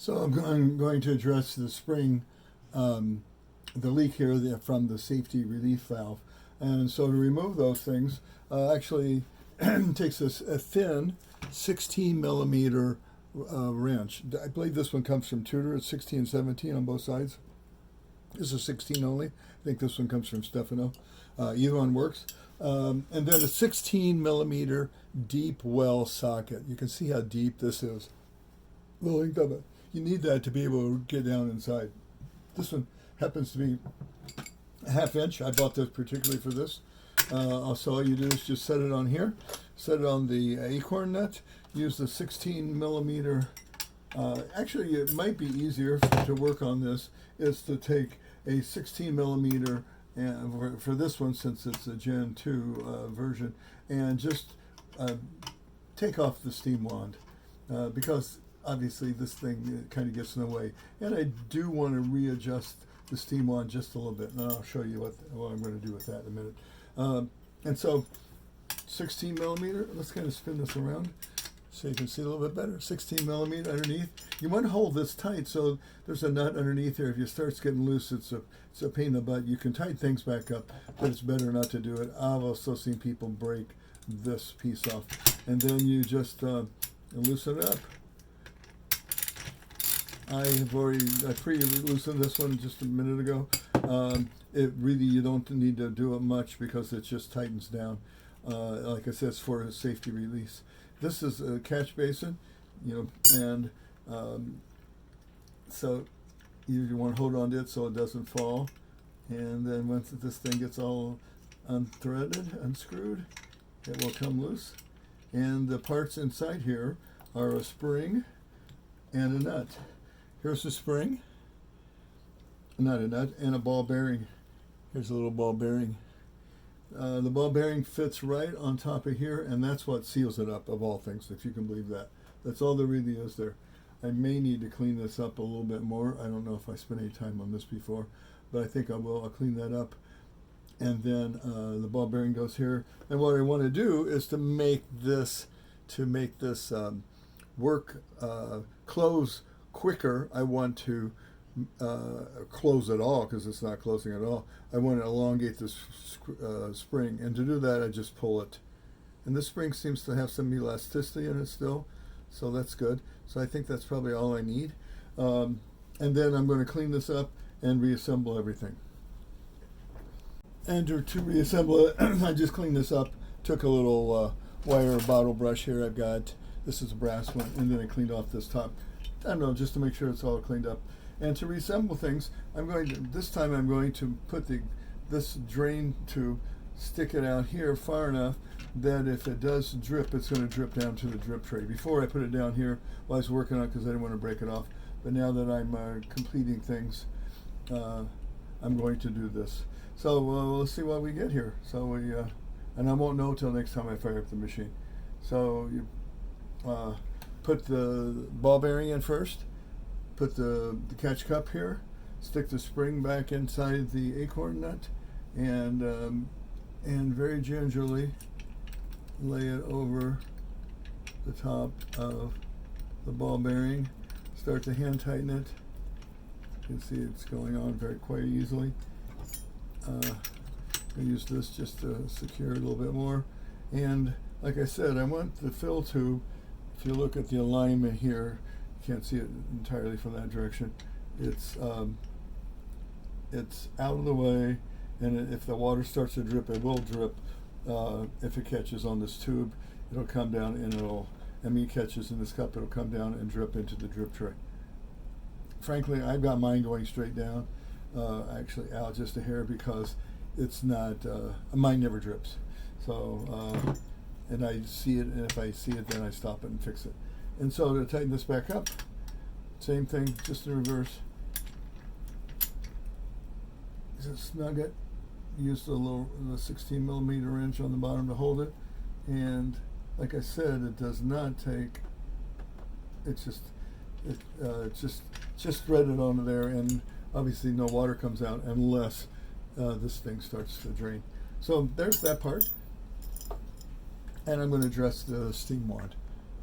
So I'm going to address the spring, the leak here from the safety relief valve. And so to remove those things, actually takes a thin 16 millimeter wrench. I believe this one comes from Tudor. It's 16 and 17 on both sides. This is 16 only. I think this one comes from Stefano. Either one works. And then a 16 millimeter deep well socket. You can see how deep this is. The length of it. You need that to be able to get down inside. This one happens to be a ½ inch. I bought this particularly for this. So all you do is just set it on here, set it on the acorn nut, use the 16 millimeter. Actually, it might be easier to work on this is to take a 16 millimeter and for this one, since it's a Gen 2 version, and just take off the steam wand because obviously this thing kind of gets in the way. And I do want to readjust the steam wand just a little bit, and I'll show you what I'm going to do with that in a minute. And so 16 millimeter, let's kind of spin this around so you can see a little bit better. 16 millimeter underneath. You want to hold this tight so there's a nut underneath there. If you start getting loose, it's a pain in the butt. You can tighten things back up, but it's better not to do it. I've also seen people break this piece off. And then you just loosen it up. I pre-loosened this one just a minute ago. It really, you don't need to do it much because it just tightens down. Like I said, it's for a safety release. This is a catch basin, and so you want to hold on to it so it doesn't fall. And then once this thing gets all unthreaded, unscrewed, it will come loose. And the parts inside here are a spring and a nut. Here's a spring, not a nut, and a ball bearing. Here's a little ball bearing. The ball bearing fits right on top of here, and that's what seals it up, of all things, if you can believe that. That's all there really is there. I may need to clean this up a little bit more. I don't know if I spent any time on this before, but I think I will. I'll clean that up. And then the ball bearing goes here. And what I want to do is to make this work, close quicker. I want to close it all because it's not closing at all. I want to elongate this spring, and to do that I just pull it, and this spring seems to have some elasticity in it still, so that's good. So I think that's probably all I need, and then I'm going to clean this up and reassemble everything. And to reassemble it, I just cleaned this up, took a little wire bottle brush here I've got. This is a brass one, and then I cleaned off this top. I don't know, just to make sure it's all cleaned up. And to reassemble things, this time I'm going to put this drain tube, stick it out here far enough that if it does drip, it's going to drip down to the drip tray. Before I put it down here while I was working on it because I didn't want to break it off. But now that I'm completing things, I'm going to do this. So let's see what we get here. So and I won't know till next time I fire up the machine. So you put the ball bearing in first. Put the catch cup here, stick the spring back inside the acorn nut, and very gingerly lay it over the top of the ball bearing. Start to hand tighten it. You can see it's going on quite easily. I use this just to secure it a little bit more. And like I said, I want the fill tube. If you look at the alignment here, can't see it entirely from that direction. It's out of the way, and if the water starts to drip, it will drip. If it catches on this tube, it'll come down, and it catches in this cup, it'll come down and drip into the drip tray. Frankly, I've got mine going straight down, actually out just a hair, because it's not, mine never drips. So, and I see it, and if I see it, then I stop it and fix it. And so to tighten this back up, same thing, just in reverse. Just snug it. Use the 16 millimeter wrench on the bottom to hold it. And like I said, it does not take. It's just threaded onto there, and obviously no water comes out unless this thing starts to drain. So there's that part. And I'm going to address the steam wand.